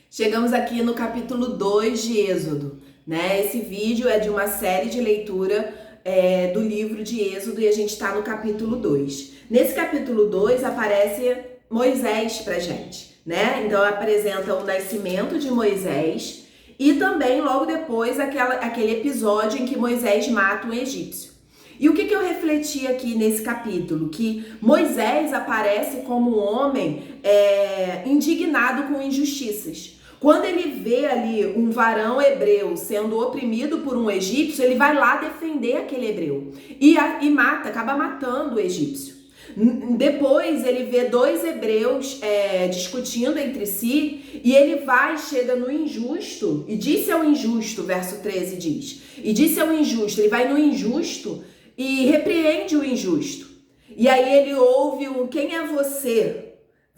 Chegamos aqui no capítulo 2 de Êxodo, né? Esse vídeo é de uma série de leitura do livro de Êxodo e a gente está no capítulo 2. Nesse capítulo 2 aparece Moisés pra gente, né? Então apresenta o nascimento de Moisés e também logo depois aquele episódio em que Moisés mata um egípcio. E o que eu refleti aqui nesse capítulo? Que Moisés aparece como um homem indignado com injustiças. Quando ele vê ali um varão hebreu sendo oprimido por um egípcio, ele vai lá defender aquele hebreu e acaba matando o egípcio. Depois ele vê dois hebreus discutindo entre si e ele chega no injusto e disse ao injusto, verso 13 diz, e disse ao injusto, ele vai no injusto e repreende o injusto. E aí ele ouve quem é você?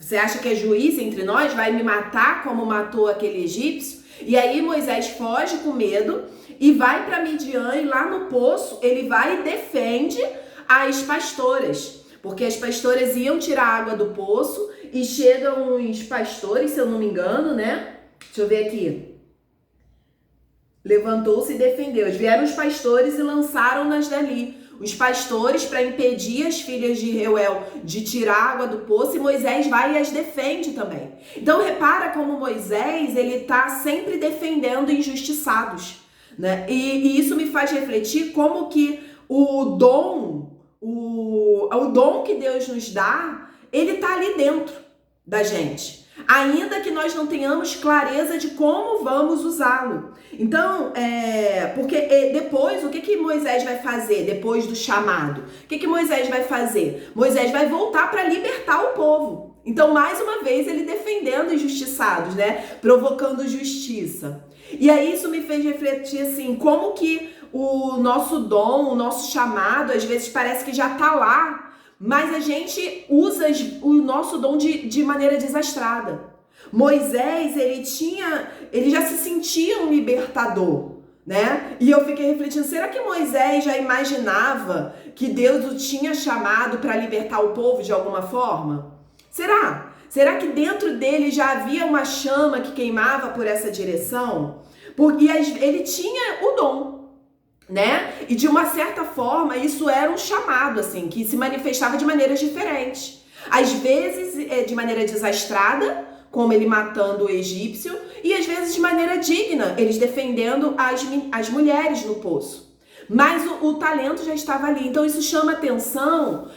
Você acha que é juiz entre nós? Vai me matar como matou aquele egípcio? E aí Moisés foge com medo e vai para Midian e lá no poço ele vai e defende as pastoras. Porque as pastoras iam tirar água do poço e chegam uns pastores, se eu não me engano, né? Deixa eu ver aqui. Levantou-se e defendeu. Vieram os pastores e lançaram-nas dali. Os pastores para impedir as filhas de Reuel de tirar água do poço, e Moisés vai e as defende também. Então repara como Moisés ele está sempre defendendo injustiçados, né? E isso me faz refletir como que o dom que Deus nos dá, ele está ali dentro da gente. Ainda que nós não tenhamos clareza de como vamos usá-lo. Então, porque depois, o que Moisés vai fazer depois do chamado? O que Moisés vai fazer? Moisés vai voltar para libertar o povo. Então, mais uma vez, ele defendendo injustiçados, né? Provocando justiça. E aí isso me fez refletir assim, como que o nosso dom, o nosso chamado, às vezes parece que já está lá, mas a gente usa o nosso dom de maneira desastrada. Moisés, ele já se sentia um libertador, né? E eu fiquei refletindo, será que Moisés já imaginava que Deus o tinha chamado para libertar o povo de alguma forma? Será? Será que dentro dele já havia uma chama que queimava por essa direção? Porque ele tinha o dom, né? E de uma certa forma isso era um chamado, assim, que se manifestava de maneiras diferentes. Às vezes de maneira desastrada, como ele matando o egípcio, e às vezes de maneira digna, eles defendendo as mulheres no poço. Mas o talento já estava ali. Então isso chama atenção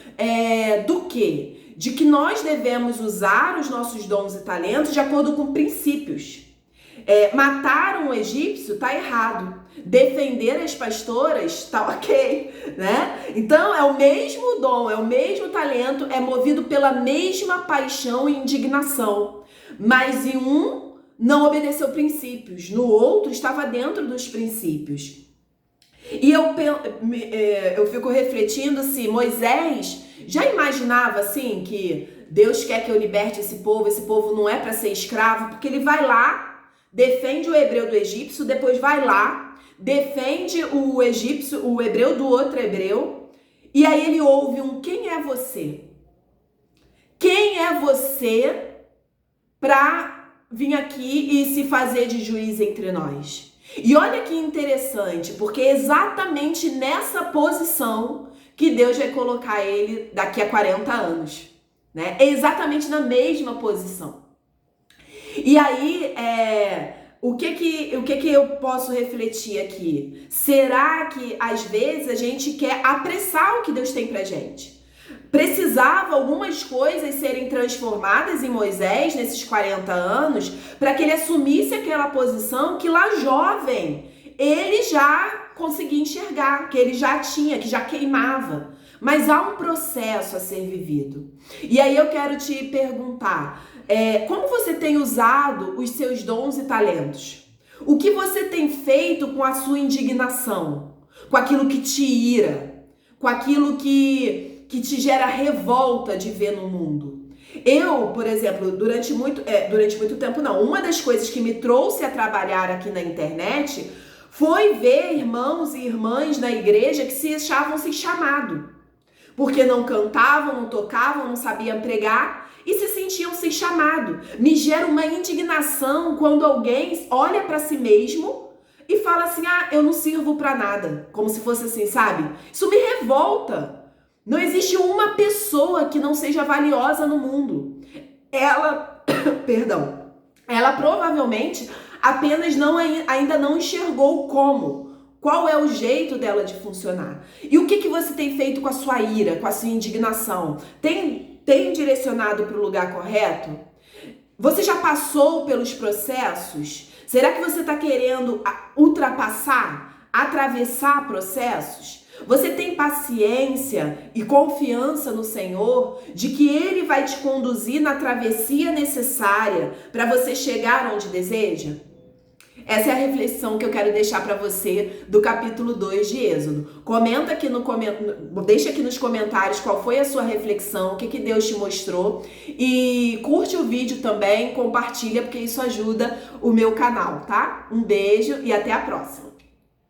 do quê? De que nós devemos usar os nossos dons e talentos de acordo com princípios. Matar um egípcio tá errado. Defender as pastoras tá ok, né? Então é o mesmo dom, é o mesmo talento, é movido pela mesma paixão e indignação. Mas em um não obedeceu princípios, no outro estava dentro dos princípios. E eu fico refletindo se Moisés já imaginava assim que Deus quer que eu liberte esse povo não é para ser escravo, porque ele vai lá, defende o hebreu do egípcio, depois vai lá, defende o egípcio, o hebreu do outro hebreu, e aí ele ouve quem é você? Quem é você para vir aqui e se fazer de juiz entre nós? E olha que interessante, porque é exatamente nessa posição que Deus vai colocar ele daqui a 40 anos, né? É exatamente na mesma posição. E aí, o que eu posso refletir aqui? Será que às vezes a gente quer apressar o que Deus tem pra gente? Precisava algumas coisas serem transformadas em Moisés nesses 40 anos para que ele assumisse aquela posição que lá jovem ele já conseguia enxergar, que ele já tinha, que já queimava. Mas há um processo a ser vivido. E aí eu quero te perguntar, como você tem usado os seus dons e talentos? O que você tem feito com a sua indignação? Com aquilo que te ira? Com aquilo que te gera revolta de ver no mundo? Eu, por exemplo, durante muito tempo não, uma das coisas que me trouxe a trabalhar aqui na internet foi ver irmãos e irmãs na igreja que se achavam sem chamado. Porque não cantavam, não tocavam, não sabiam pregar. e se sentiam sem chamado. Me gera uma indignação quando alguém olha para si mesmo e fala assim, eu não sirvo para nada. Como se fosse assim, sabe? Isso me revolta. Não existe uma pessoa que não seja valiosa no mundo. Ela, perdão, ela provavelmente apenas ainda não enxergou como. Qual é o jeito dela de funcionar? E o que você tem feito com a sua ira, com a sua indignação? Tem direcionado para o lugar correto? Você já passou pelos processos? Será que você está querendo ultrapassar, atravessar processos? Você tem paciência e confiança no Senhor de que Ele vai te conduzir na travessia necessária para você chegar onde deseja? Essa é a reflexão que eu quero deixar para você do capítulo 2 de Êxodo. Deixa aqui nos comentários qual foi a sua reflexão, o que Deus te mostrou. E curte o vídeo também, compartilha, porque isso ajuda o meu canal, tá? Um beijo e até a próxima.